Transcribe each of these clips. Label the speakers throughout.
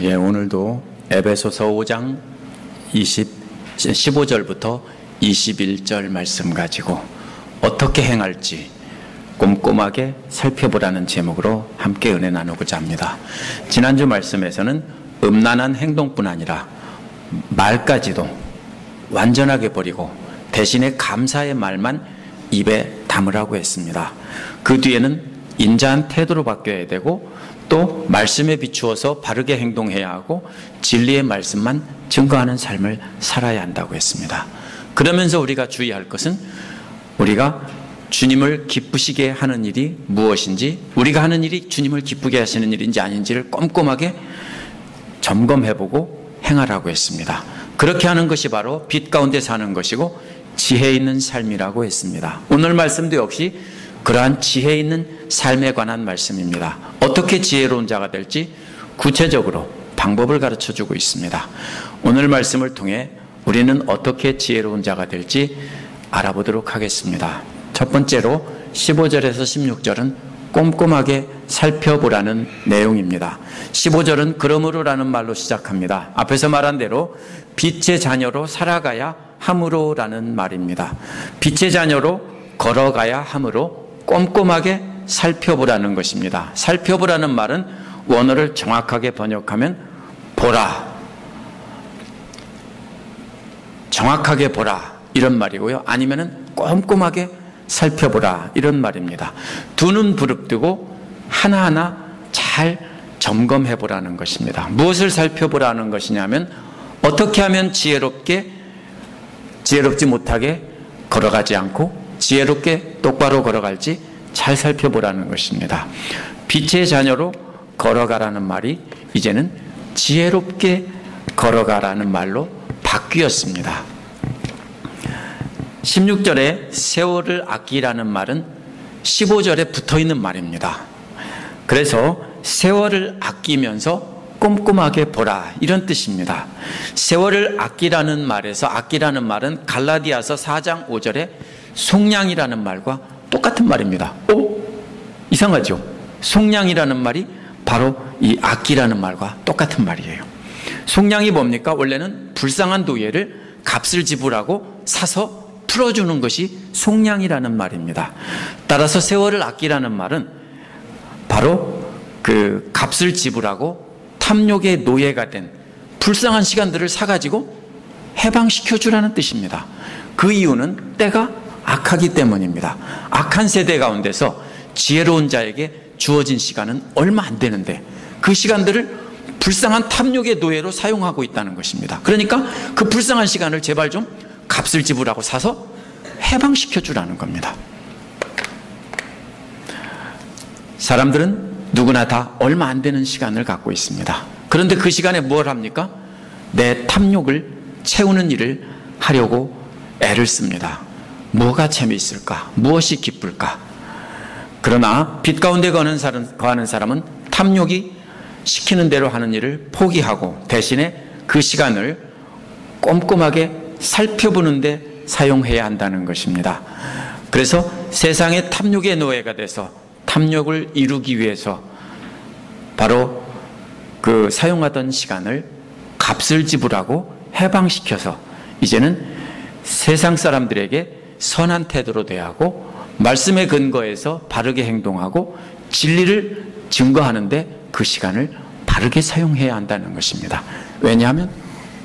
Speaker 1: 예, 오늘도 에베소서 5장 15절부터 21절 말씀 가지고 어떻게 행할지 꼼꼼하게 살펴보라는 제목으로 함께 은혜 나누고자 합니다. 지난주 말씀에서는 음란한 행동뿐 아니라 말까지도 완전하게 버리고 대신에 감사의 말만 입에 담으라고 했습니다. 그 뒤에는 인자한 태도로 바뀌어야 되고 또 말씀에 비추어서 바르게 행동해야 하고 진리의 말씀만 증거하는 삶을 살아야 한다고 했습니다. 그러면서 우리가 주의할 것은 우리가 주님을 기쁘시게 하는 일이 무엇인지, 우리가 하는 일이 주님을 기쁘게 하시는 일인지 아닌지를 꼼꼼하게 점검해보고 행하라고 했습니다. 그렇게 하는 것이 바로 빛 가운데 사는 것이고 지혜 있는 삶이라고 했습니다. 오늘 말씀도 역시 그러한 지혜 있는 삶에 관한 말씀입니다. 어떻게 지혜로운 자가 될지 구체적으로 방법을 가르쳐주고 있습니다. 오늘 말씀을 통해 우리는 어떻게 지혜로운 자가 될지 알아보도록 하겠습니다. 첫 번째로 15절에서 16절은 꼼꼼하게 살펴보라는 내용입니다. 15절은 그러므로라는 말로 시작합니다. 앞에서 말한 대로 빛의 자녀로 살아가야 함으로라는 말입니다. 빛의 자녀로 걸어가야 함으로 꼼꼼하게 살펴보라는 것입니다. 살펴보라는 말은 원어를 정확하게 번역하면 보라, 정확하게 보라 이런 말이고요. 아니면은 꼼꼼하게 살펴보라 이런 말입니다. 두 눈 부릅뜨고 하나하나 잘 점검해보라는 것입니다. 무엇을 살펴보라는 것이냐면 어떻게 하면 지혜롭지 못하게 걸어가지 않고 지혜롭게 똑바로 걸어갈지 잘 살펴보라는 것입니다. 빛의 자녀로 걸어가라는 말이 이제는 지혜롭게 걸어가라는 말로 바뀌었습니다. 16절에 세월을 아끼라는 말은 15절에 붙어있는 말입니다. 그래서 세월을 아끼면서 꼼꼼하게 보라 이런 뜻입니다. 세월을 아끼라는 말에서 아끼라는 말은 갈라디아서 4장 5절에 속량이라는 말과 똑같은 말입니다. 이상하죠? 속량이라는 말이 바로 이 아끼라는 말과 똑같은 말이에요. 속량이 뭡니까? 원래는 불쌍한 노예를 값을 지불하고 사서 풀어주는 것이 속량이라는 말입니다. 따라서 세월을 아끼라는 말은 바로 그 값을 지불하고 탐욕의 노예가 된 불쌍한 시간들을 사가지고 해방시켜주라는 뜻입니다. 그 이유는 때가 악하기 때문입니다. 악한 세대 가운데서 지혜로운 자에게 주어진 시간은 얼마 안 되는데 그 시간들을 불쌍한 탐욕의 노예로 사용하고 있다는 것입니다. 그러니까 그 불쌍한 시간을 제발 좀 값을 지불하고 사서 해방시켜주라는 겁니다. 사람들은 누구나 다 얼마 안 되는 시간을 갖고 있습니다. 그런데 그 시간에 뭘 합니까? 내 탐욕을 채우는 일을 하려고 애를 씁니다. 뭐가 재미있을까? 무엇이 기쁠까? 그러나 빛 가운데 거하는 사람은 탐욕이 시키는 대로 하는 일을 포기하고 대신에 그 시간을 꼼꼼하게 살펴보는 데 사용해야 한다는 것입니다. 그래서 세상의 탐욕의 노예가 돼서 탐욕을 이루기 위해서 바로 그 사용하던 시간을 값을 지불하고 해방시켜서 이제는 세상 사람들에게 선한 태도로 대하고 말씀에 근거해서 바르게 행동하고 진리를 증거하는데 그 시간을 바르게 사용해야 한다는 것입니다. 왜냐하면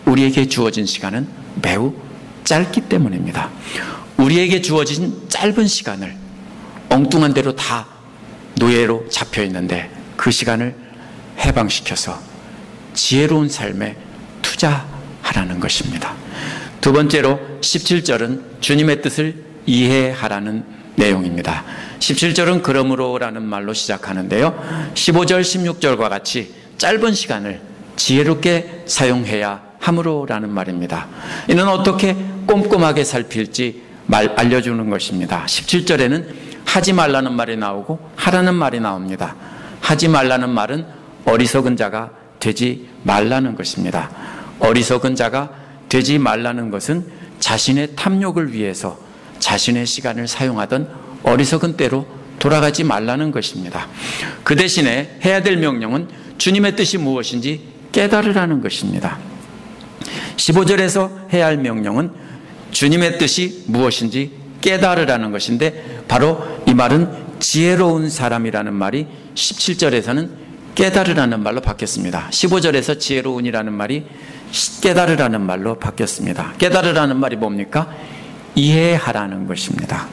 Speaker 1: 우리에게 주어진 시간은 매우 짧기 때문입니다. 우리에게 주어진 짧은 시간을 엉뚱한 대로 다 노예로 잡혀 있는데 그 시간을 해방시켜서 지혜로운 삶에 투자하라는 것입니다. 두 번째로 17절은 주님의 뜻을 이해하라는 내용입니다. 17절은 그러므로라는 말로 시작하는데요. 15절, 16절과 같이 짧은 시간을 지혜롭게 사용해야 함으로라는 말입니다. 이는 어떻게 꼼꼼하게 살필지 알려주는 것입니다. 17절에는 하지 말라는 말이 나오고 하라는 말이 나옵니다. 하지 말라는 말은 어리석은 자가 되지 말라는 것입니다. 어리석은 자가 되지 말라는 것은 자신의 탐욕을 위해서 자신의 시간을 사용하던 어리석은 때로 돌아가지 말라는 것입니다. 그 대신에 해야 될 명령은 주님의 뜻이 무엇인지 깨달으라는 것입니다. 15절에서 해야 할 명령은 주님의 뜻이 무엇인지 깨달으라는 것인데, 바로 이 말은 지혜로운 사람이라는 말이 17절에서는 깨달으라는 말로 바뀌었습니다. 15절에서 지혜로운이라는 말이 깨달으라는 말로 바뀌었습니다. 깨달으라는 말이 뭡니까? 이해하라는 것입니다.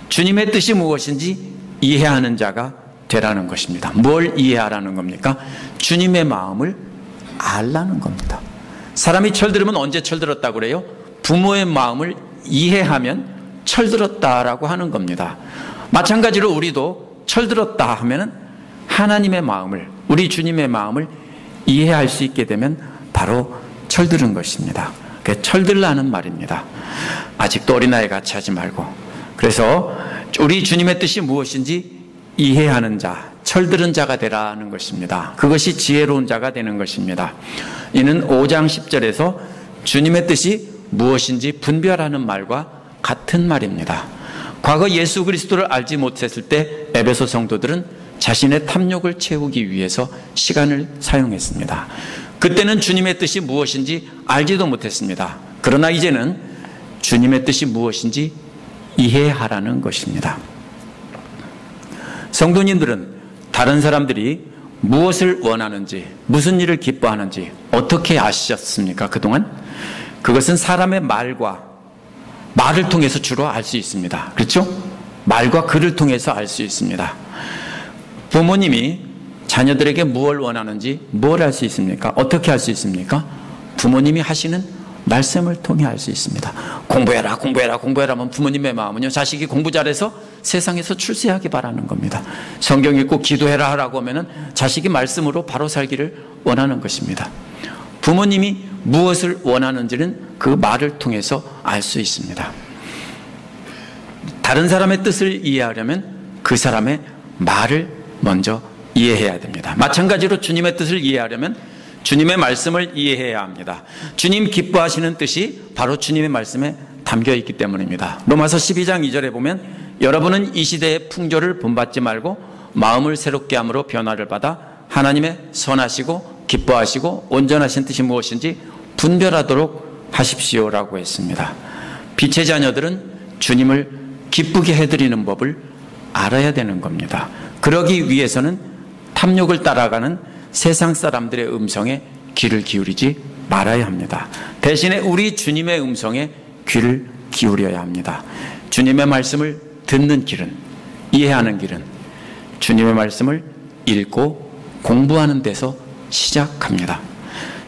Speaker 1: 주님의 뜻이 무엇인지 이해하는 자가 되라는 것입니다. 뭘 이해하라는 겁니까? 주님의 마음을 알라는 겁니다. 사람이 철들으면 언제 철들었다고 그래요? 부모의 마음을 이해하면 철들었다라고 하는 겁니다. 마찬가지로 우리도 철들었다 하면은 하나님의 마음을, 우리 주님의 마음을 이해할 수 있게 되면 바로 철들은 것입니다. 그게 철들라는 말입니다. 아직도 어린아이 같이 하지 말고, 그래서 우리 주님의 뜻이 무엇인지 이해하는 자, 철들은 자가 되라는 것입니다. 그것이 지혜로운 자가 되는 것입니다. 이는 5장 10절에서 주님의 뜻이 무엇인지 분별하는 말과 같은 말입니다. 과거 예수 그리스도를 알지 못했을 때 에베소 성도들은 자신의 탐욕을 채우기 위해서 시간을 사용했습니다. 그때는 주님의 뜻이 무엇인지 알지도 못했습니다. 그러나 이제는 주님의 뜻이 무엇인지 이해하라는 것입니다. 성도님들은 다른 사람들이 무엇을 원하는지, 무슨 일을 기뻐하는지 어떻게 아셨습니까? 그동안? 그것은 사람의 말을 통해서 주로 알 수 있습니다. 그렇죠? 말과 글을 통해서 알 수 있습니다. 부모님이 자녀들에게 무엇을 원하는지 뭘 알 수 있습니까? 어떻게 알 수 있습니까? 부모님이 하시는 말씀을 통해 알 수 있습니다. 공부해라, 공부해라, 공부해라 하면 부모님의 마음은요, 자식이 공부 잘해서 세상에서 출세하기 바라는 겁니다. 성경 읽고 기도해라 하라고 하면은 자식이 말씀으로 바로 살기를 원하는 것입니다. 부모님이 무엇을 원하는지는 그 말을 통해서 알 수 있습니다. 다른 사람의 뜻을 이해하려면 그 사람의 말을 먼저 이해해야 됩니다. 마찬가지로 주님의 뜻을 이해하려면 주님의 말씀을 이해해야 합니다. 주님 기뻐하시는 뜻이 바로 주님의 말씀에 담겨 있기 때문입니다. 로마서 12장 2절에 보면 여러분은 이 시대의 풍조를 본받지 말고 마음을 새롭게 함으로 변화를 받아 하나님의 선하시고 기뻐하시고 온전하신 뜻이 무엇인지 분별하도록 하십시오라고 했습니다. 빛의 자녀들은 주님을 기쁘게 해드리는 법을 알아야 되는 겁니다. 그러기 위해서는 탐욕을 따라가는 세상 사람들의 음성에 귀를 기울이지 말아야 합니다. 대신에 우리 주님의 음성에 귀를 기울여야 합니다. 주님의 말씀을 듣는 길은, 이해하는 길은 주님의 말씀을 읽고 공부하는 데서 시작합니다.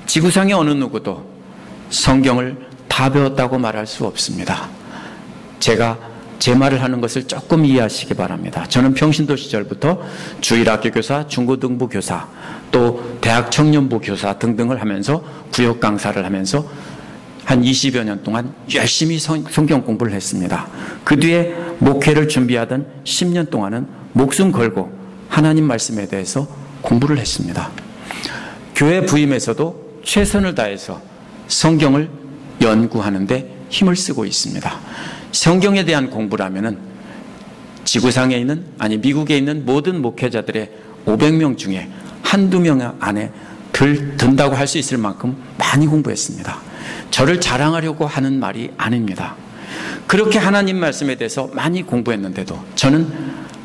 Speaker 1: 지구상의 어느 누구도 성경을 다 배웠다고 말할 수 없습니다. 제가 제 말을 하는 것을 조금 이해하시기 바랍니다. 저는 평신도 시절부터 주일학교 교사, 중고등부 교사, 또 대학 청년부 교사 등등을 하면서 구역 강사를 하면서 한 20여 년 동안 열심히 성경 공부를 했습니다. 그 뒤에 목회를 준비하던 10년 동안은 목숨 걸고 하나님 말씀에 대해서 공부를 했습니다. 교회 부임에서도 최선을 다해서 성경을 연구하는데 힘을 쓰고 있습니다. 성경에 대한 공부라면은 지구상에 있는, 아니 미국에 있는 모든 목회자들의 500명 중에 한두 명 안에 든다고 할 수 있을 만큼 많이 공부했습니다. 저를 자랑하려고 하는 말이 아닙니다. 그렇게 하나님 말씀에 대해서 많이 공부했는데도 저는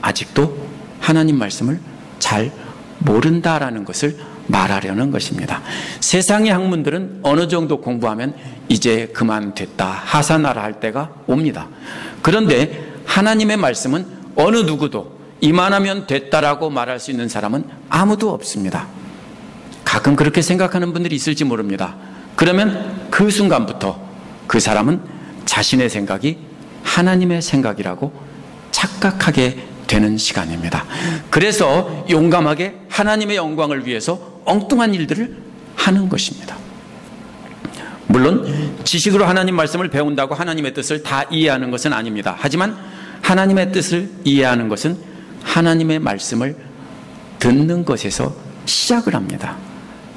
Speaker 1: 아직도 하나님 말씀을 잘 모른다라는 것을 말하려는 것입니다. 세상의 학문들은 어느 정도 공부하면 이제 그만 됐다, 하산하라 할 때가 옵니다. 그런데 하나님의 말씀은 어느 누구도 이만하면 됐다라고 말할 수 있는 사람은 아무도 없습니다. 가끔 그렇게 생각하는 분들이 있을지 모릅니다. 그러면 그 순간부터 그 사람은 자신의 생각이 하나님의 생각이라고 착각하게 되는 시간입니다. 그래서 용감하게 하나님의 영광을 위해서 엉뚱한 일들을 하는 것입니다. 물론 지식으로 하나님 말씀을 배운다고 하나님의 뜻을 다 이해하는 것은 아닙니다. 하지만 하나님의 뜻을 이해하는 것은 하나님의 말씀을 듣는 것에서 시작을 합니다.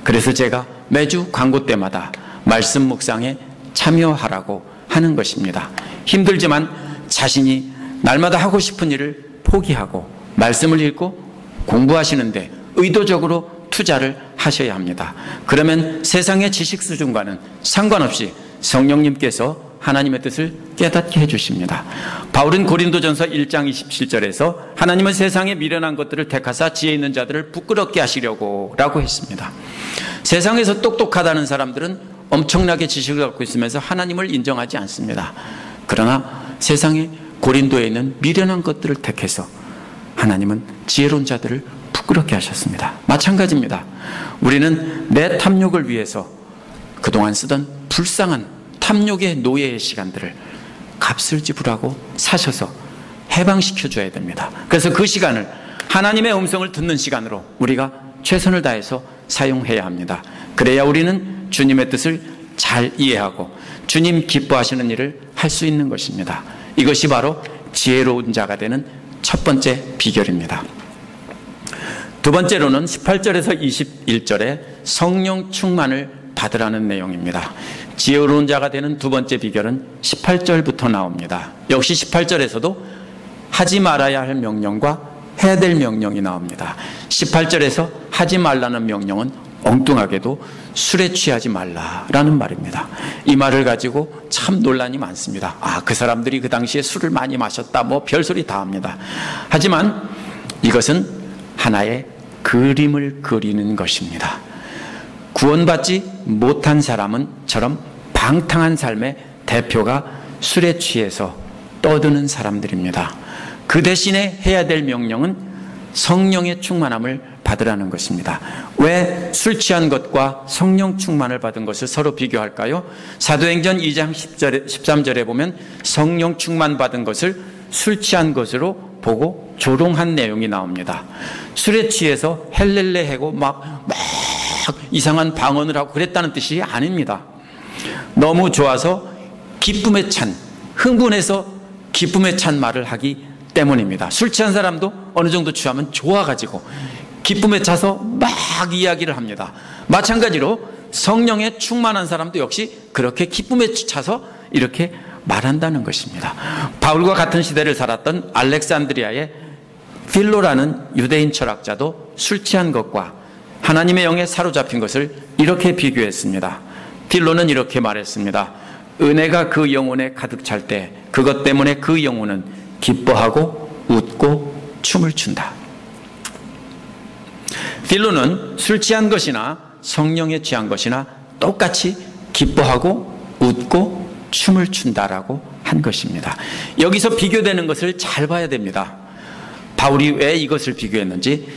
Speaker 1: 그래서 제가 매주 광고 때마다 말씀 묵상에 참여하라고 하는 것입니다. 힘들지만 자신이 날마다 하고 싶은 일을 포기하고 말씀을 읽고 공부하시는데 의도적으로 투자를 하셔야 합니다. 그러면 세상의 지식 수준과는 상관없이 성령님께서 하나님의 뜻을 깨닫게 해주십니다. 바울은 고린도전서 1장 27절에서 하나님은 세상에 미련한 것들을 택하사 지혜 있는 자들을 부끄럽게 하시려고 라고 했습니다. 세상에서 똑똑하다는 사람들은 엄청나게 지식을 갖고 있으면서 하나님을 인정하지 않습니다. 그러나 세상에 고린도에 있는 미련한 것들을 택해서 하나님은 지혜로운 자들을 부끄럽게 하셨습니다. 마찬가지입니다. 우리는 내 탐욕을 위해서 그동안 쓰던 불쌍한 탐욕의 노예의 시간들을 값을 지불하고 사셔서 해방시켜줘야 됩니다. 그래서 그 시간을 하나님의 음성을 듣는 시간으로 우리가 최선을 다해서 사용해야 합니다. 그래야 우리는 주님의 뜻을 잘 이해하고 주님 기뻐하시는 일을 할 수 있는 것입니다. 이것이 바로 지혜로운 자가 되는 첫 번째 비결입니다. 두 번째로는 18절에서 21절에 성령 충만을 받으라는 내용입니다. 지혜로운 자가 되는 두 번째 비결은 18절부터 나옵니다. 역시 18절에서도 하지 말아야 할 명령과 해야 될 명령이 나옵니다. 18절에서 하지 말라는 명령은 엉뚱하게도 술에 취하지 말라라는 말입니다. 이 말을 가지고 참 논란이 많습니다. 그 사람들이 그 당시에 술을 많이 마셨다, 뭐 별소리 다 합니다. 하지만 이것은 하나의 그림을 그리는 것입니다. 구원받지 못한 사람은처럼 방탕한 삶의 대표가 술에 취해서 떠드는 사람들입니다. 그 대신에 해야 될 명령은 성령의 충만함을 받으라는 것입니다. 왜 술 취한 것과 성령 충만을 받은 것을 서로 비교할까요? 사도행전 2장 13절에 보면 성령 충만 받은 것을 술 취한 것으로 보고 조롱한 내용이 나옵니다. 술에 취해서 헬렐레 하고 막 이상한 방언을 하고 그랬다는 뜻이 아닙니다. 너무 좋아서 기쁨에 찬, 흥분해서 기쁨에 찬 말을 하기 때문입니다. 술 취한 사람도 어느 정도 취하면 좋아가지고 기쁨에 차서 막 이야기를 합니다. 마찬가지로 성령에 충만한 사람도 역시 그렇게 기쁨에 차서 이렇게 말한다는 것입니다. 바울과 같은 시대를 살았던 알렉산드리아의 필로라는 유대인 철학자도 술 취한 것과 하나님의 영에 사로잡힌 것을 이렇게 비교했습니다. 필로는 이렇게 말했습니다. 은혜가 그 영혼에 가득 찰 때 그것 때문에 그 영혼은 기뻐하고 웃고 춤을 춘다. 필로는 술 취한 것이나 성령에 취한 것이나 똑같이 기뻐하고 웃고 춤을 춘다라고 한 것입니다. 여기서 비교되는 것을 잘 봐야 됩니다. 바울이 왜 이것을 비교했는지,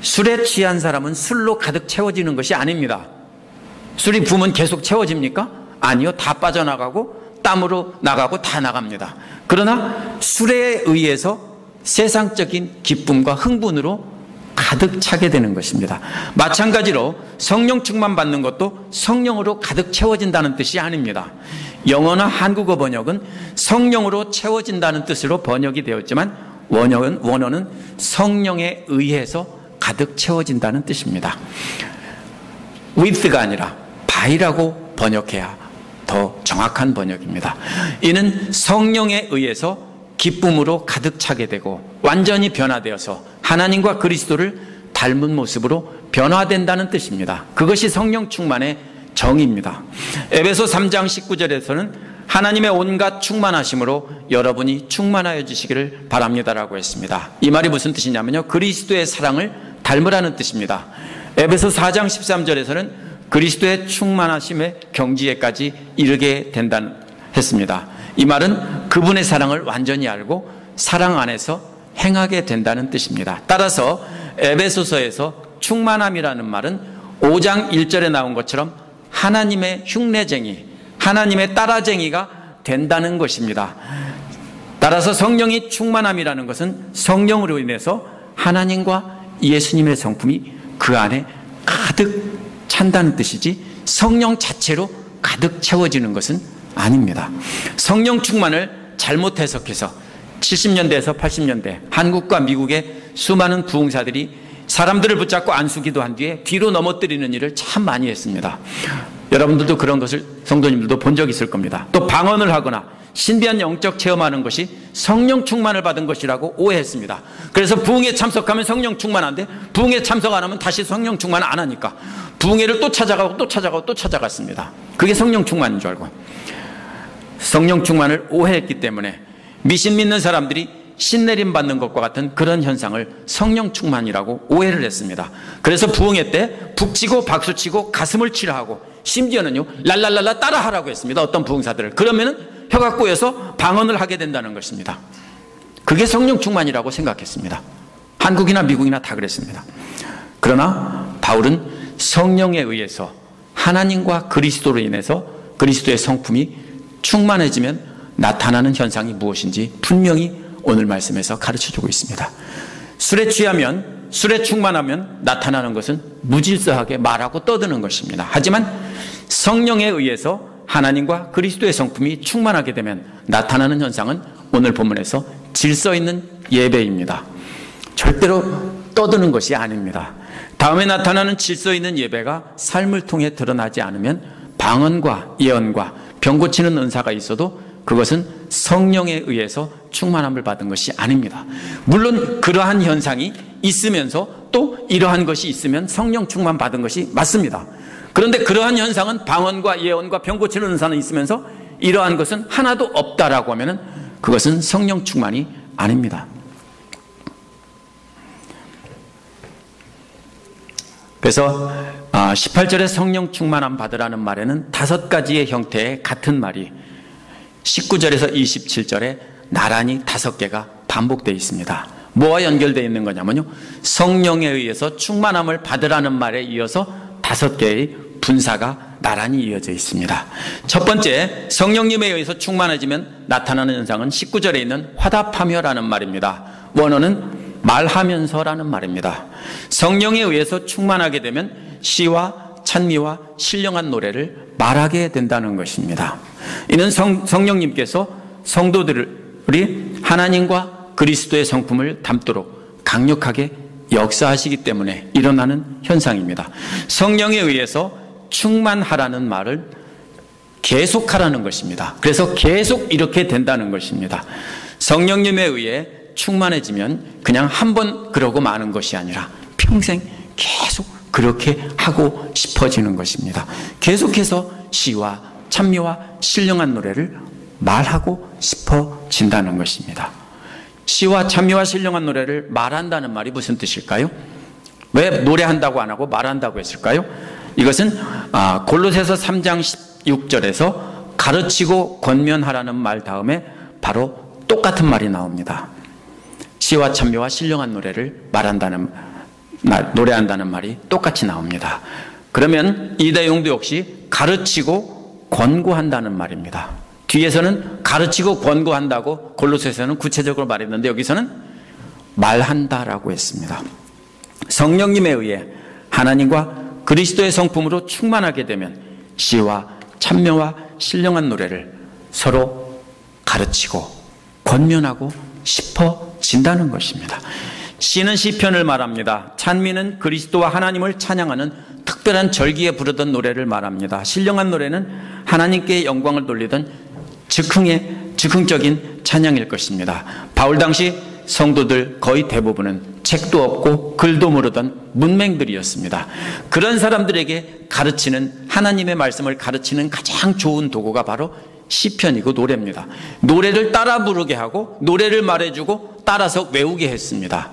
Speaker 1: 술에 취한 사람은 술로 가득 채워지는 것이 아닙니다. 술이 부으면 계속 채워집니까? 아니요. 다 빠져나가고 땀으로 나가고 다 나갑니다. 그러나 술에 의해서 세상적인 기쁨과 흥분으로 가득 차게 되는 것입니다. 마찬가지로 성령 충만 받는 것도 성령으로 가득 채워진다는 뜻이 아닙니다. 영어나 한국어 번역은 성령으로 채워진다는 뜻으로 번역이 되었지만 원어는 성령에 의해서 가득 채워진다는 뜻입니다. with가 아니라 by라고 번역해야 더 정확한 번역입니다. 이는 성령에 의해서 기쁨으로 가득 차게 되고 완전히 변화되어서 하나님과 그리스도를 닮은 모습으로 변화된다는 뜻입니다. 그것이 성령 충만의 정의입니다. 에베소 3장 19절에서는 하나님의 온갖 충만하심으로 여러분이 충만하여 지시기를 바랍니다라고 했습니다. 이 말이 무슨 뜻이냐면요, 그리스도의 사랑을 닮으라는 뜻입니다. 에베소 4장 13절에서는 그리스도의 충만하심의 경지에까지 이르게 된다는 했습니다. 이 말은 그분의 사랑을 완전히 알고 사랑 안에서 행하게 된다는 뜻입니다. 따라서 에베소서에서 충만함이라는 말은 5장 1절에 나온 것처럼 하나님의 흉내쟁이, 하나님의 따라쟁이가 된다는 것입니다. 따라서 성령이 충만함이라는 것은 성령으로 인해서 하나님과 예수님의 성품이 그 안에 가득 찬다는 뜻이지 성령 자체로 가득 채워지는 것은 아닙니다. 성령 충만을 잘못 해석해서 70년대에서 80년대 한국과 미국의 수많은 부흥사들이 사람들을 붙잡고 안수기도 한 뒤에 뒤로 넘어뜨리는 일을 참 많이 했습니다. 여러분들도 그런 것을 성도님들도 본 적 있을 겁니다. 또 방언을 하거나 신비한 영적 체험하는 것이 성령 충만을 받은 것이라고 오해했습니다. 그래서 부흥회 참석하면 성령 충만한데 부흥회 참석 안 하면 다시 성령 충만 안 하니까 부흥회를 또 찾아가고 또 찾아가고 또 찾아갔습니다. 그게 성령 충만인 줄 알고 성령 충만을 오해했기 때문에 미신 믿는 사람들이 신내림 받는 것과 같은 그런 현상을 성령 충만이라고 오해를 했습니다. 그래서 부흥회 때 북치고 박수치고 가슴을 치라 하고 심지어는요 랄랄랄라 따라하라고 했습니다. 어떤 부흥사들을. 그러면은 혀가 꼬여서 방언을 하게 된다는 것입니다. 그게 성령 충만이라고 생각했습니다. 한국이나 미국이나 다 그랬습니다. 그러나 바울은 성령에 의해서 하나님과 그리스도로 인해서 그리스도의 성품이 충만해지면 나타나는 현상이 무엇인지 분명히 오늘 말씀에서 가르쳐주고 있습니다. 술에 취하면, 술에 충만하면 나타나는 것은 무질서하게 말하고 떠드는 것입니다. 하지만 성령에 의해서 하나님과 그리스도의 성품이 충만하게 되면 나타나는 현상은 오늘 본문에서 질서 있는 예배입니다. 절대로 떠드는 것이 아닙니다. 다음에 나타나는 질서 있는 예배가 삶을 통해 드러나지 않으면 방언과 예언과 병 고치는 은사가 있어도 그것은 성령에 의해서 충만함을 받은 것이 아닙니다. 물론 그러한 현상이 있으면서 또 이러한 것이 있으면 성령 충만 받은 것이 맞습니다. 그런데 그러한 현상은 방언과 예언과 병 고치는 은사는 있으면서 이러한 것은 하나도 없다라고 하면은 그것은 성령 충만이 아닙니다. 그래서 18절에 성령 충만함 받으라는 말에는 5가지의 형태의 같은 말이 19절에서 27절에 나란히 5개가 반복되어 있습니다. 뭐와 연결되어 있는 거냐면요, 성령에 의해서 충만함을 받으라는 말에 이어서 5개의 분사가 나란히 이어져 있습니다. 첫 번째, 성령님에 의해서 충만해지면 나타나는 현상은 19절에 있는 화답하며라는 말입니다. 원어는 말하면서라는 말입니다. 성령에 의해서 충만하게 되면 시와 찬미와 신령한 노래를 말하게 된다는 것입니다. 이는 성령님께서 성도들이 하나님과 그리스도의 성품을 담도록 강력하게 역사하시기 때문에 일어나는 현상입니다. 성령에 의해서 충만하라는 말을 계속하라는 것입니다. 그래서 계속 이렇게 된다는 것입니다. 성령님에 의해 충만해지면 그냥 한 번 그러고 마는 것이 아니라 평생 계속 그렇게 하고 싶어지는 것입니다. 계속해서 시와 찬미와 신령한 노래를 말하고 싶어진다는 것입니다. 시와 찬미와 신령한 노래를 말한다는 말이 무슨 뜻일까요? 왜 노래한다고 안 하고 말한다고 했을까요? 이것은 골로새서 3장 16절에서 가르치고 권면하라는 말 다음에 바로 똑같은 말이 나옵니다. 시와 찬미와 신령한 노래를 노래한다는 말이 똑같이 나옵니다. 그러면 이 내용도 역시 가르치고 권고한다는 말입니다. 뒤에서는 가르치고 권고한다고 골로새서는 구체적으로 말했는데 여기서는 말한다라고 했습니다. 성령님에 의해 하나님과 그리스도의 성품으로 충만하게 되면 시와 찬미와 신령한 노래를 서로 가르치고 권면하고 싶어진다는 것입니다. 시는 시편을 말합니다. 찬미는 그리스도와 하나님을 찬양하는 특별한 절기에 부르던 노래를 말합니다. 신령한 노래는 하나님께 영광을 돌리던 즉흥적인 찬양일 것입니다. 바울 당시 성도들 거의 대부분은 책도 없고 글도 모르던 문맹들이었습니다. 그런 사람들에게 가르치는, 하나님의 말씀을 가르치는 가장 좋은 도구가 바로 시편이고 노래입니다. 노래를 따라 부르게 하고 노래를 말해주고 따라서 외우게 했습니다.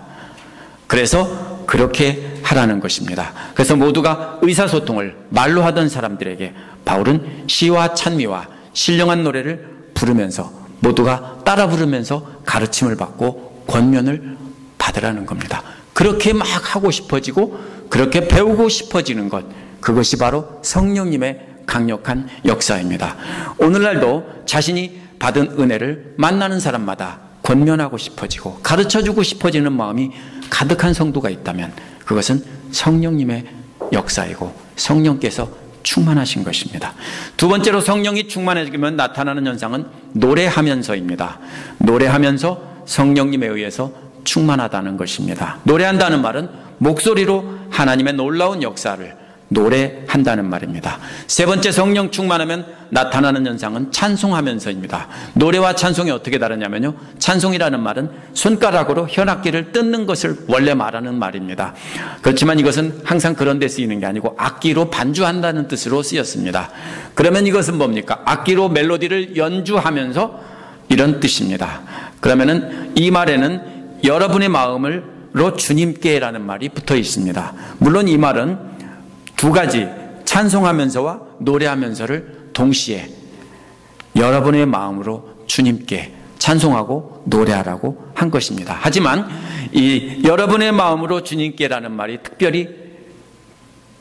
Speaker 1: 그래서 그렇게 하라는 것입니다. 그래서 모두가 의사소통을 말로 하던 사람들에게 바울은 시와 찬미와 신령한 노래를 부르면서 모두가 따라 부르면서 가르침을 받고 권면을 받으라는 겁니다. 그렇게 막 하고 싶어지고 그렇게 배우고 싶어지는 것, 그것이 바로 성령님의 강력한 역사입니다. 오늘날도 자신이 받은 은혜를 만나는 사람마다 권면하고 싶어지고 가르쳐주고 싶어지는 마음이 가득한 성도가 있다면 그것은 성령님의 역사이고 성령께서 충만하신 것입니다. 두 번째로 성령이 충만해지면 나타나는 현상은 노래하면서입니다. 노래하면서 성령님에 의해서 충만하다는 것입니다. 노래한다는 말은 목소리로 하나님의 놀라운 역사를 노래한다는 말입니다. 세 번째, 성령 충만하면 나타나는 현상은 찬송하면서입니다. 노래와 찬송이 어떻게 다르냐면요, 찬송이라는 말은 손가락으로 현악기를 뜯는 것을 원래 말하는 말입니다. 그렇지만 이것은 항상 그런 데 쓰이는 게 아니고 악기로 반주한다는 뜻으로 쓰였습니다. 그러면 이것은 뭡니까? 악기로 멜로디를 연주하면서 이런 뜻입니다. 그러면은 이 말에는 여러분의 마음으로 주님께라는 말이 붙어 있습니다. 물론 이 말은 두 가지, 찬송하면서와 노래하면서를 동시에 여러분의 마음으로 주님께 찬송하고 노래하라고 한 것입니다. 하지만 이 여러분의 마음으로 주님께라는 말이 특별히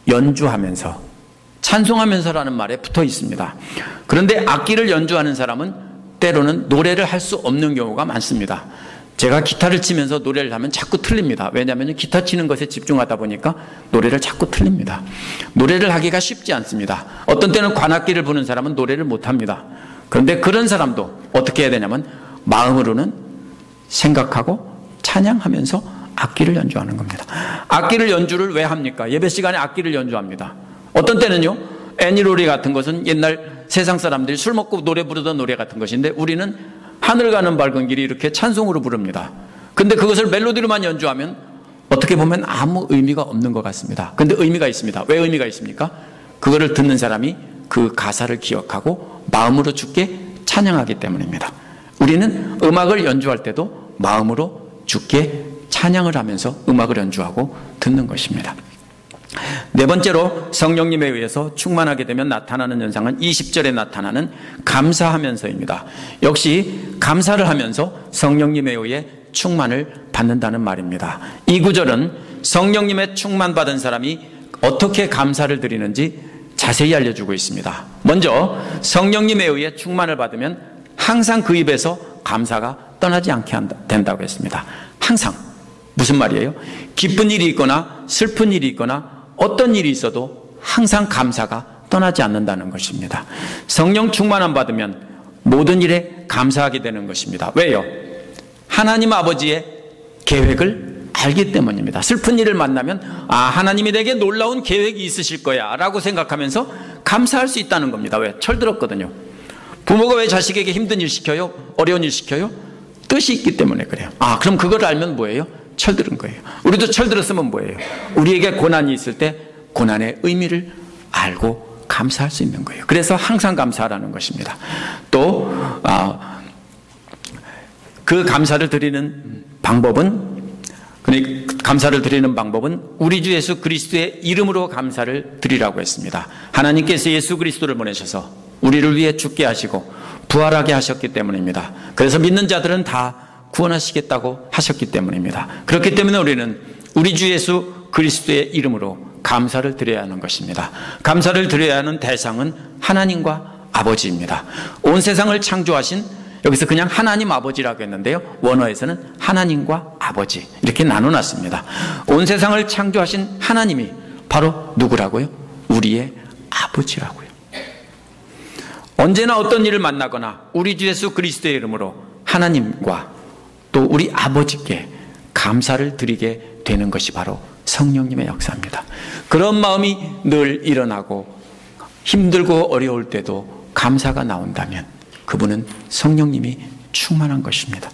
Speaker 1: 연주하면서, 찬송하면서라는 말에 붙어 있습니다. 그런데 악기를 연주하는 사람은 때로는 노래를 할 수 없는 경우가 많습니다. 제가 기타를 치면서 노래를 하면 자꾸 틀립니다. 왜냐하면 기타 치는 것에 집중하다 보니까 노래를 자꾸 틀립니다. 노래를 하기가 쉽지 않습니다. 어떤 때는 관악기를 부는 사람은 노래를 못합니다. 그런데 그런 사람도 어떻게 해야 되냐면 마음으로는 생각하고 찬양하면서 악기를 연주하는 겁니다. 악기를 연주를 왜 합니까? 예배 시간에 악기를 연주합니다. 어떤 때는요, 애니로리 같은 것은 옛날 세상 사람들이 술 먹고 노래 부르던 노래 같은 것인데 우리는 하늘 가는 밝은 길이 이렇게 찬송으로 부릅니다. 근데 그것을 멜로디로만 연주하면 어떻게 보면 아무 의미가 없는 것 같습니다. 근데 의미가 있습니다. 왜 의미가 있습니까? 그거를 듣는 사람이 그 가사를 기억하고 마음으로 주께 찬양하기 때문입니다. 우리는 음악을 연주할 때도 마음으로 주께 찬양을 하면서 음악을 연주하고 듣는 것입니다. 네 번째로 성령님에 의해서 충만하게 되면 나타나는 현상은 20절에 나타나는 감사하면서입니다. 역시 감사를 하면서 성령님에 의해 충만을 받는다는 말입니다. 이 구절은 성령님의 충만받은 사람이 어떻게 감사를 드리는지 자세히 알려주고 있습니다. 먼저 성령님에 의해 충만을 받으면 항상 그 입에서 감사가 떠나지 않게 된다고 했습니다. 항상. 무슨 말이에요? 기쁜 일이 있거나 슬픈 일이 있거나 어떤 일이 있어도 항상 감사가 떠나지 않는다는 것입니다. 성령 충만함 받으면 모든 일에 감사하게 되는 것입니다. 왜요? 하나님 아버지의 계획을 알기 때문입니다. 슬픈 일을 만나면 하나님이 내게 놀라운 계획이 있으실 거야 라고 생각하면서 감사할 수 있다는 겁니다. 왜? 철들었거든요. 부모가 왜 자식에게 힘든 일 시켜요? 어려운 일 시켜요? 뜻이 있기 때문에 그래요. 그럼 그걸 알면 뭐예요? 철들은 거예요. 우리도 철들었으면 뭐예요? 우리에게 고난이 있을 때 고난의 의미를 알고 감사할 수 있는 거예요. 그래서 항상 감사하라는 것입니다. 또 그 감사를 드리는 방법은 우리 주 예수 그리스도의 이름으로 감사를 드리라고 했습니다. 하나님께서 예수 그리스도를 보내셔서 우리를 위해 죽게 하시고 부활하게 하셨기 때문입니다. 그래서 믿는 자들은 다 구원하시겠다고 하셨기 때문입니다. 그렇기 때문에 우리는 우리 주 예수 그리스도의 이름으로 감사를 드려야 하는 것입니다. 감사를 드려야 하는 대상은 하나님과 아버지입니다. 온 세상을 창조하신, 여기서 그냥 하나님 아버지라고 했는데요, 원어에서는 하나님과 아버지 이렇게 나눠놨습니다. 온 세상을 창조하신 하나님이 바로 누구라고요? 우리의 아버지라고요. 언제나 어떤 일을 만나거나 우리 주 예수 그리스도의 이름으로 하나님과 또 우리 아버지께 감사를 드리게 되는 것이 바로 성령님의 역사입니다. 그런 마음이 늘 일어나고 힘들고 어려울 때도 감사가 나온다면 그분은 성령님이 충만한 것입니다.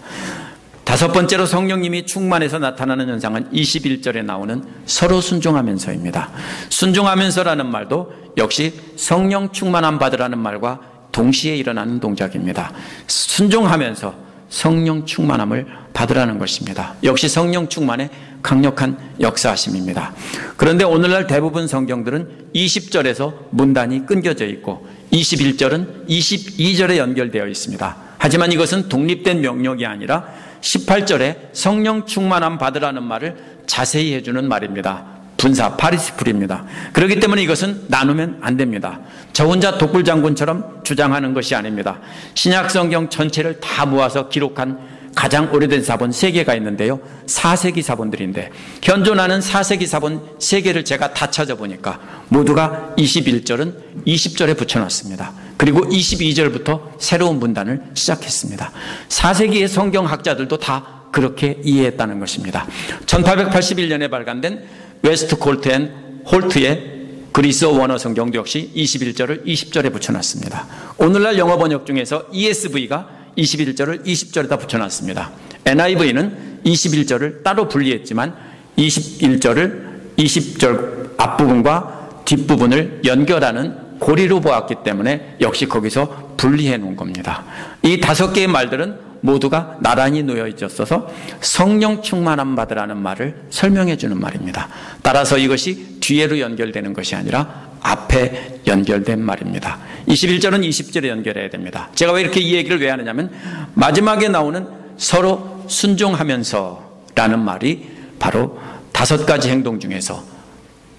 Speaker 1: 다섯 번째로 성령님이 충만해서 나타나는 현상은 21절에 나오는 서로 순종하면서입니다. 순종하면서라는 말도 역시 성령 충만함 받으라는 말과 동시에 일어나는 동작입니다. 순종하면서 성령 충만함을 받으라는 것입니다. 역시 성령 충만의 강력한 역사하심입니다. 그런데 오늘날 대부분 성경들은 20절에서 문단이 끊겨져 있고 21절은 22절에 연결되어 있습니다. 하지만 이것은 독립된 명령이 아니라 18절에 성령 충만함 받으라는 말을 자세히 해주는 말입니다. 분사, 파리시플입니다. 그렇기 때문에 이것은 나누면 안 됩니다. 저 혼자 독불장군처럼 주장하는 것이 아닙니다. 신약 성경 전체를 다 모아서 기록한 가장 오래된 사본 3개가 있는데요, 4세기 사본들인데 현존하는 4세기 사본 3개를 제가 다 찾아보니까 모두가 21절은 20절에 붙여놨습니다. 그리고 22절부터 새로운 문단을 시작했습니다. 4세기의 성경학자들도 다 그렇게 이해했다는 것입니다. 1881년에 발간된 웨스트 콜트 앤 홀트의 그리스어 원어 성경도 역시 21절을 20절에 붙여놨습니다. 오늘날 영어 번역 중에서 ESV가 21절을 20절에다 붙여놨습니다. NIV는 21절을 따로 분리했지만 21절을 20절 앞부분과 뒷부분을 연결하는 고리로 보았기 때문에 역시 거기서 분리해 놓은 겁니다. 이 5개의 말들은 모두가 나란히 놓여 있어서 성령 충만함 받으라는 말을 설명해 주는 말입니다. 따라서 이것이 뒤에로 연결되는 것이 아니라 앞에 연결된 말입니다. 21절은 20절에 연결해야 됩니다. 제가 왜 이렇게 이 얘기를 왜 하느냐면 마지막에 나오는 서로 순종하면서 라는 말이 바로 5가지 행동 중에서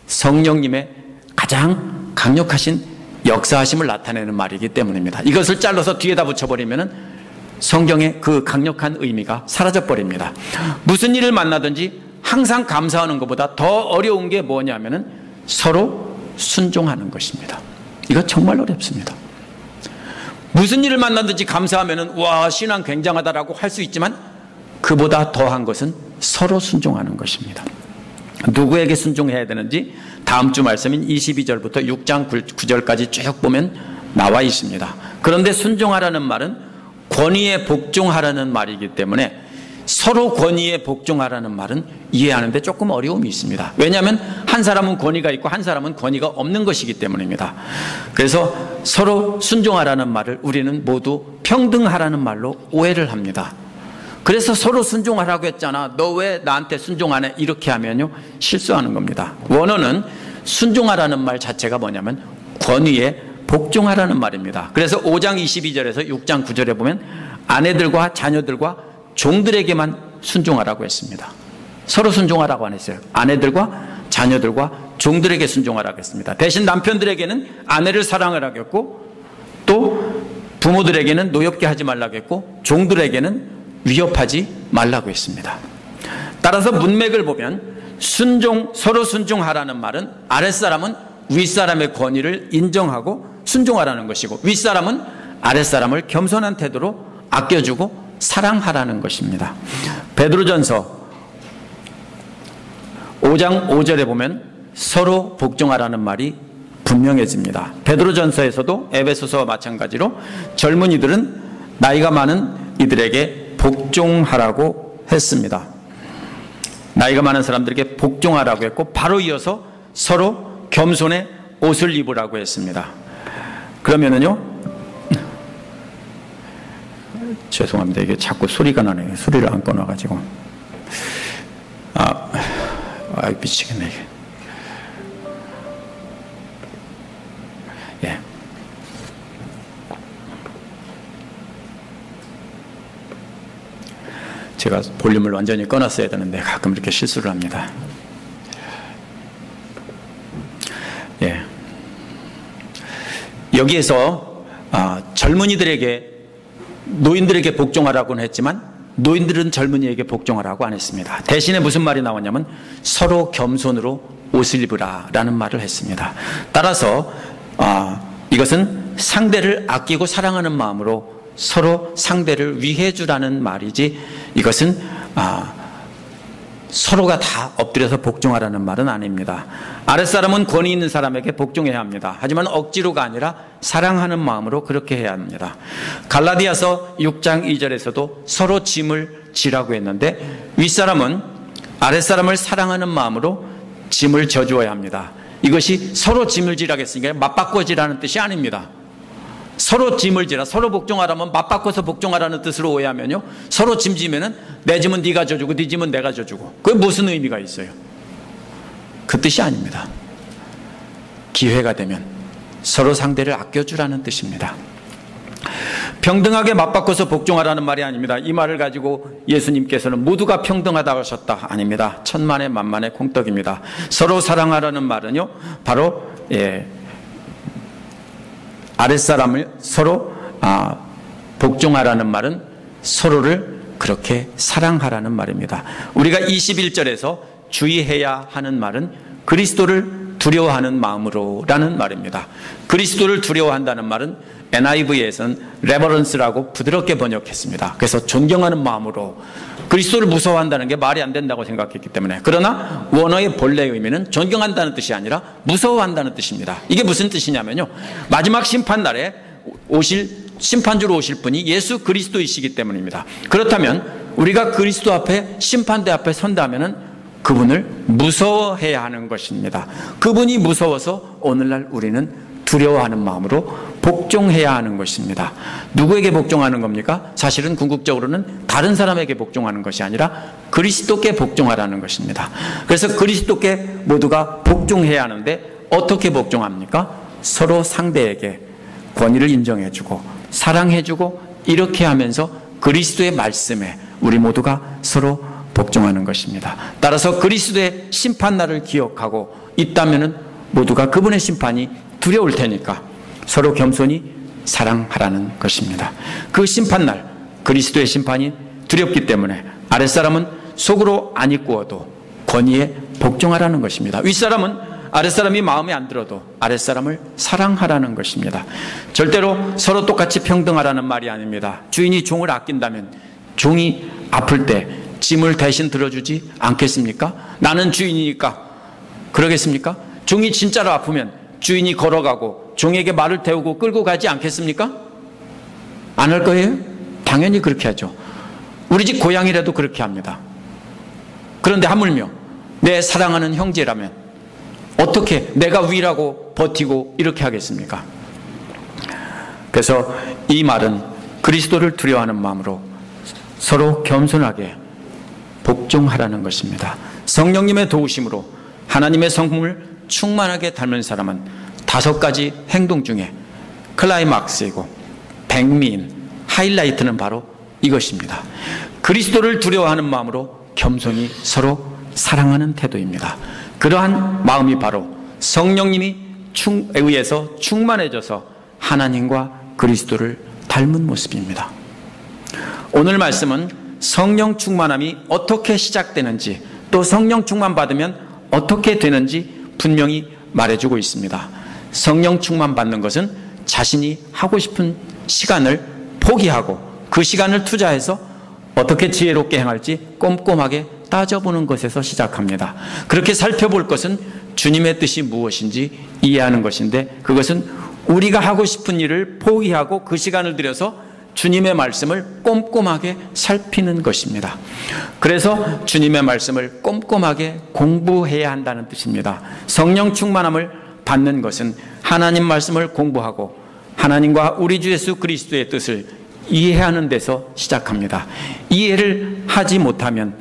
Speaker 1: 성령님의 가장 강력하신 역사하심을 나타내는 말이기 때문입니다. 이것을 잘라서 뒤에다 붙여버리면 성경의 그 강력한 의미가 사라져버립니다. 무슨 일을 만나든지 항상 감사하는 것보다 더 어려운 게 뭐냐면은 서로 순종하는 것입니다. 이거 정말 어렵습니다. 무슨 일을 만나든지 감사하면은 와, 신앙 굉장하다라고 할 수 있지만 그보다 더한 것은 서로 순종하는 것입니다. 누구에게 순종해야 되는지 다음 주 말씀인 22절부터 6장 9절까지 쭉 보면 나와 있습니다. 그런데 순종하라는 말은 권위에 복종하라는 말이기 때문에 서로 권위에 복종하라는 말은 이해하는데 조금 어려움이 있습니다. 왜냐하면 한 사람은 권위가 있고 한 사람은 권위가 없는 것이기 때문입니다. 그래서 서로 순종하라는 말을 우리는 모두 평등하라는 말로 오해를 합니다. 그래서 서로 순종하라고 했잖아. 너 왜 나한테 순종 안 해? 이렇게 하면요 실수하는 겁니다. 원어는 순종하라는 말 자체가 뭐냐면 권위에 복종하라는 말입니다. 그래서 5장 22절에서 6장 9절에 보면 아내들과 자녀들과 종들에게만 순종하라고 했습니다. 서로 순종하라고 안 했어요. 아내들과 자녀들과 종들에게 순종하라고 했습니다. 대신 남편들에게는 아내를 사랑하라고 했고 또 부모들에게는 노엽게 하지 말라고 했고 종들에게는 위협하지 말라고 했습니다. 따라서 문맥을 보면 서로 순종하라는 말은 아랫사람은 윗사람의 권위를 인정하고 순종하라는 것이고 윗사람은 아랫사람을 겸손한 태도로 아껴주고 사랑하라는 것입니다. 베드로전서 5장 5절에 보면 서로 복종하라는 말이 분명해집니다. 베드로전서에서도 에베소서와 마찬가지로 젊은이들은 나이가 많은 이들에게 복종하라고 했습니다. 나이가 많은 사람들에게 복종하라고 했고 바로 이어서 서로 겸손의 옷을 입으라고 했습니다. 그러면은요, 죄송합니다. 이게 자꾸 소리가 나네요. 소리를 안 꺼놔가지고. 미치겠네, 이게. 예. 제가 볼륨을 완전히 꺼놨어야 되는데 가끔 이렇게 실수를 합니다. 예. 여기에서 젊은이들에게 노인들에게 복종하라고는 했지만 노인들은 젊은이에게 복종하라고 안 했습니다. 대신에 무슨 말이 나왔냐면 서로 겸손으로 옷을 입으라 라는 말을 했습니다. 따라서 이것은 상대를 아끼고 사랑하는 마음으로 서로 상대를 위해 주라는 말이지 이것은 서로가 다 엎드려서 복종하라는 말은 아닙니다. 아랫사람은 권위 있는 사람에게 복종해야 합니다. 하지만 억지로가 아니라 사랑하는 마음으로 그렇게 해야 합니다. 갈라디아서 6장 2절에서도 서로 짐을 지라고 했는데 윗사람은 아랫사람을 사랑하는 마음으로 짐을 져주어야 합니다. 이것이 서로 짐을 지라고 했으니까 맞바꿔 지라는 뜻이 아닙니다. 서로 짐을 지라, 서로 복종하라면 맞바꿔서 복종하라는 뜻으로 오해하면요 서로 짐 지면은 내 짐은 네가 져주고 네 짐은 내가 져주고 그게 무슨 의미가 있어요? 그 뜻이 아닙니다. 기회가 되면 서로 상대를 아껴주라는 뜻입니다. 평등하게 맞바꿔서 복종하라는 말이 아닙니다. 이 말을 가지고 예수님께서는 모두가 평등하다고 하셨다. 아닙니다. 천만의 만만의 콩떡입니다. 서로 사랑하라는 말은요 바로 아랫사람을 서로 복종하라는 말은 서로를 그렇게 사랑하라는 말입니다. 우리가 21절에서 주의해야 하는 말은 그리스도를 두려워하는 마음으로 라는 말입니다. 그리스도를 두려워한다는 말은 NIV에서는 레버런스라고 부드럽게 번역했습니다. 그래서 존경하는 마음으로 그리스도를 무서워한다는 게 말이 안 된다고 생각했기 때문에. 그러나 원어의 본래의 의미는 존경한다는 뜻이 아니라 무서워한다는 뜻입니다. 이게 무슨 뜻이냐면요, 마지막 심판날에 심판주로 오실 분이 예수 그리스도이시기 때문입니다. 그렇다면 우리가 그리스도 앞에, 심판대 앞에 선다면은 그분을 무서워해야 하는 것입니다. 그분이 무서워서 오늘날 우리는 두려워하는 마음으로 복종해야 하는 것입니다. 누구에게 복종하는 겁니까? 사실은 궁극적으로는 다른 사람에게 복종하는 것이 아니라 그리스도께 복종하라는 것입니다. 그래서 그리스도께 모두가 복종해야 하는데 어떻게 복종합니까? 서로 상대에게 권위를 인정해주고 사랑해주고 이렇게 하면서 그리스도의 말씀에 우리 모두가 서로 복종하는 것입니다. 따라서 그리스도의 심판날을 기억하고 있다면은 모두가 그분의 심판이 두려울 테니까 서로 겸손히 사랑하라는 것입니다. 그 심판날, 그리스도의 심판이 두렵기 때문에 아랫사람은 속으로 안 입고도 권위에 복종하라는 것입니다. 윗사람은 아랫사람이 마음에 안 들어도 아랫사람을 사랑하라는 것입니다. 절대로 서로 똑같이 평등하라는 말이 아닙니다. 주인이 종을 아낀다면 종이 아플 때 짐을 대신 들어주지 않겠습니까? 나는 주인이니까 그러겠습니까? 종이 진짜로 아프면 주인이 걸어가고 종에게 말을 태우고 끌고 가지 않겠습니까? 안 할 거예요? 당연히 그렇게 하죠. 우리 집 고양이라도 그렇게 합니다. 그런데 하물며 내 사랑하는 형제라면 어떻게 내가 위라고 버티고 이렇게 하겠습니까? 그래서 이 말은 그리스도를 두려워하는 마음으로 서로 겸손하게 복종하라는 것입니다. 성령님의 도우심으로 하나님의 성품을 충만하게 닮은 사람은 5가지 행동 중에 클라이막스이고 백미인 하이라이트는 바로 이것입니다. 그리스도를 두려워하는 마음으로 겸손히 서로 사랑하는 태도입니다. 그러한 마음이 바로 성령님이 의해서 충만해져서 하나님과 그리스도를 닮은 모습입니다. 오늘 말씀은 성령 충만함이 어떻게 시작되는지 또 성령 충만 받으면 어떻게 되는지 분명히 말해주고 있습니다. 성령 충만 받는 것은 자신이 하고 싶은 시간을 포기하고 그 시간을 투자해서 어떻게 지혜롭게 행할지 꼼꼼하게 따져보는 것에서 시작합니다. 그렇게 살펴볼 것은 주님의 뜻이 무엇인지 이해하는 것인데, 그것은 우리가 하고 싶은 일을 포기하고 그 시간을 들여서 주님의 말씀을 꼼꼼하게 살피는 것입니다. 그래서 주님의 말씀을 꼼꼼하게 공부해야 한다는 뜻입니다. 성령 충만함을 받는 것은 하나님 말씀을 공부하고 하나님과 우리 주 예수 그리스도의 뜻을 이해하는 데서 시작합니다. 이해를 하지 못하면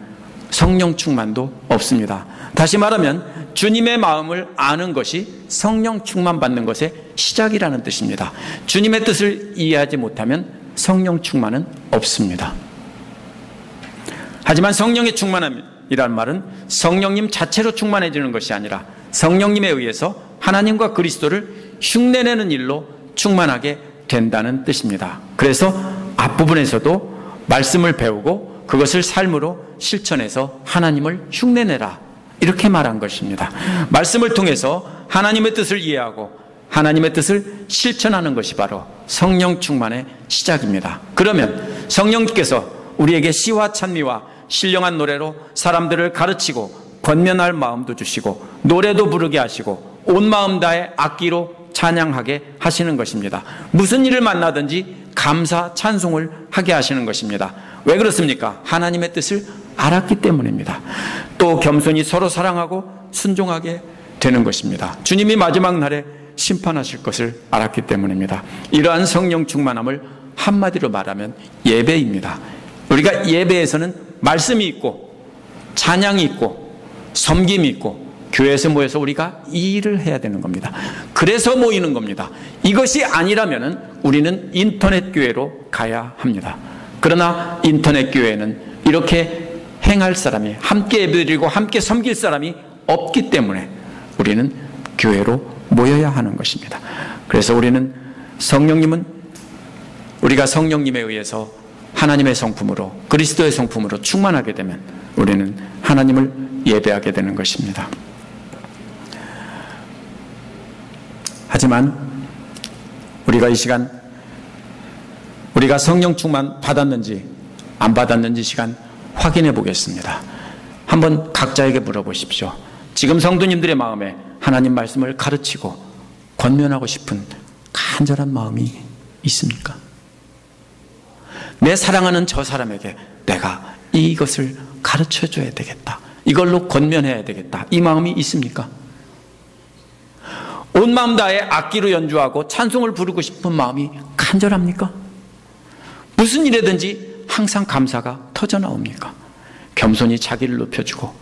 Speaker 1: 성령 충만도 없습니다. 다시 말하면 주님의 마음을 아는 것이 성령 충만 받는 것의 시작이라는 뜻입니다. 주님의 뜻을 이해하지 못하면 성령 충만은 없습니다. 하지만 성령의 충만함이란 말은 성령님 자체로 충만해지는 것이 아니라 성령님에 의해서 하나님과 그리스도를 흉내내는 일로 충만하게 된다는 뜻입니다. 그래서 앞부분에서도 말씀을 배우고 그것을 삶으로 실천해서 하나님을 흉내내라 이렇게 말한 것입니다. 말씀을 통해서 하나님의 뜻을 이해하고 하나님의 뜻을 실천하는 것이 바로 성령 충만의 시작입니다. 그러면 성령께서 우리에게 시와 찬미와 신령한 노래로 사람들을 가르치고 권면할 마음도 주시고 노래도 부르게 하시고 온 마음 다해 악기로 찬양하게 하시는 것입니다. 무슨 일을 만나든지 감사 찬송을 하게 하시는 것입니다. 왜 그렇습니까? 하나님의 뜻을 알았기 때문입니다. 또 겸손히 서로 사랑하고 순종하게 되는 것입니다. 주님이 마지막 날에 심판하실 것을 알았기 때문입니다. 이러한 성령 충만함을 한마디로 말하면 예배입니다. 우리가 예배에서는 말씀이 있고 찬양이 있고 섬김이 있고 교회에서 모여서 우리가 이 일을 해야 되는 겁니다. 그래서 모이는 겁니다. 이것이 아니라면 우리는 인터넷 교회로 가야 합니다. 그러나 인터넷 교회는 이렇게 행할 사람이, 함께 예배드리고 함께 섬길 사람이 없기 때문에 우리는 교회로 모여야 하는 것입니다. 그래서 우리는 우리가 성령님에 의해서 하나님의 성품으로, 그리스도의 성품으로 충만하게 되면 우리는 하나님을 예배하게 되는 것입니다. 하지만 우리가 이 시간 우리가 성령 충만 받았는지 안 받았는지 시간 확인해 보겠습니다. 한번 각자에게 물어보십시오. 지금 성도님들의 마음에 하나님 말씀을 가르치고 권면하고 싶은 간절한 마음이 있습니까? 내 사랑하는 저 사람에게 내가 이것을 가르쳐 줘야 되겠다, 이걸로 권면해야 되겠다, 이 마음이 있습니까? 온 마음 다해 악기로 연주하고 찬송을 부르고 싶은 마음이 간절합니까? 무슨 일에든지 항상 감사가 터져나옵니까? 겸손히 자기를 높여주고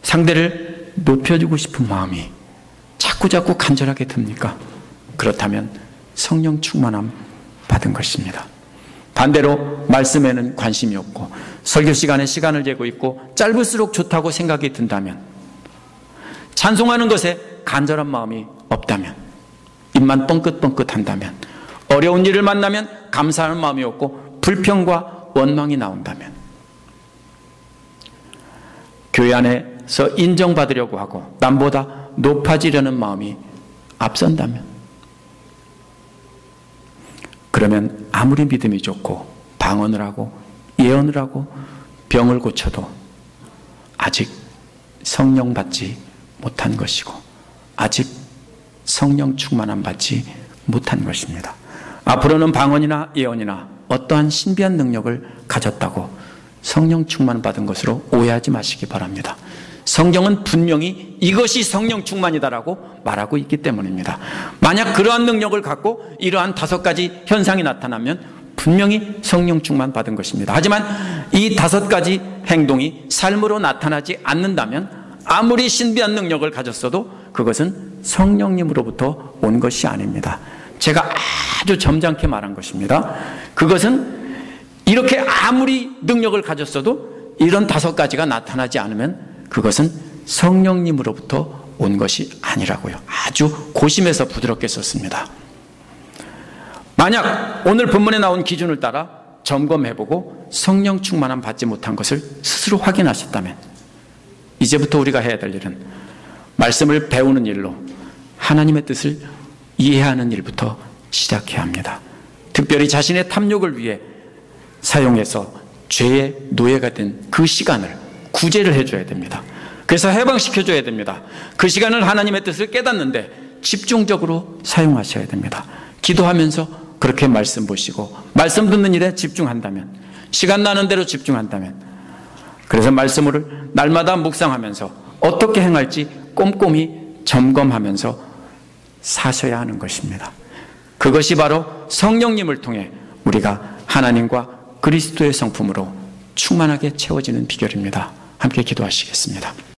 Speaker 1: 상대를 높여주고 싶은 마음이 자꾸자꾸 간절하게 듭니까? 그렇다면 성령 충만함 받은 것입니다. 반대로 말씀에는 관심이 없고 설교 시간에 시간을 재고 있고 짧을수록 좋다고 생각이 든다면, 찬송하는 것에 간절한 마음이 없다면, 입만 뻥긋뻥긋한다면, 어려운 일을 만나면 감사하는 마음이 없고 불평과 원망이 나온다면, 교회 안에서 인정받으려고 하고 남보다 높아지려는 마음이 앞선다면, 그러면 아무리 믿음이 좋고 방언을 하고 예언을 하고 병을 고쳐도 아직 성령 받지 못한 것이고 아직 성령 충만함 받지 못한 것입니다. 앞으로는 방언이나 예언이나 어떠한 신비한 능력을 가졌다고 성령 충만 받은 것으로 오해하지 마시기 바랍니다. 성경은 분명히 이것이 성령 충만이다라고 말하고 있기 때문입니다. 만약 그러한 능력을 갖고 이러한 5가지 현상이 나타나면 분명히 성령 충만 받은 것입니다. 하지만 이 5가지 행동이 삶으로 나타나지 않는다면 아무리 신비한 능력을 가졌어도 그것은 성령님으로부터 온 것이 아닙니다. 제가 아주 점잖게 말한 것입니다. 그것은 이렇게 아무리 능력을 가졌어도 이런 5가지가 나타나지 않으면 그것은 성령님으로부터 온 것이 아니라고요. 아주 고심해서 부드럽게 썼습니다. 만약 오늘 본문에 나온 기준을 따라 점검해보고 성령 충만함 받지 못한 것을 스스로 확인하셨다면, 이제부터 우리가 해야 될 일은 말씀을 배우는 일로 하나님의 뜻을 이해하는 일부터 시작해야 합니다. 특별히 자신의 탐욕을 위해 사용해서 죄의 노예가 된 그 시간을 구제를 해줘야 됩니다. 그래서 해방시켜줘야 됩니다. 그 시간을 하나님의 뜻을 깨닫는데 집중적으로 사용하셔야 됩니다. 기도하면서 그렇게 말씀 보시고 말씀 듣는 일에 집중한다면, 시간 나는 대로 집중한다면, 그래서 말씀을 날마다 묵상하면서 어떻게 행할지 꼼꼼히 점검하면서 사셔야 하는 것입니다. 그것이 바로 성령님을 통해 우리가 하나님과 그리스도의 성품으로 충만하게 채워지는 비결입니다. 함께 기도하시겠습니다.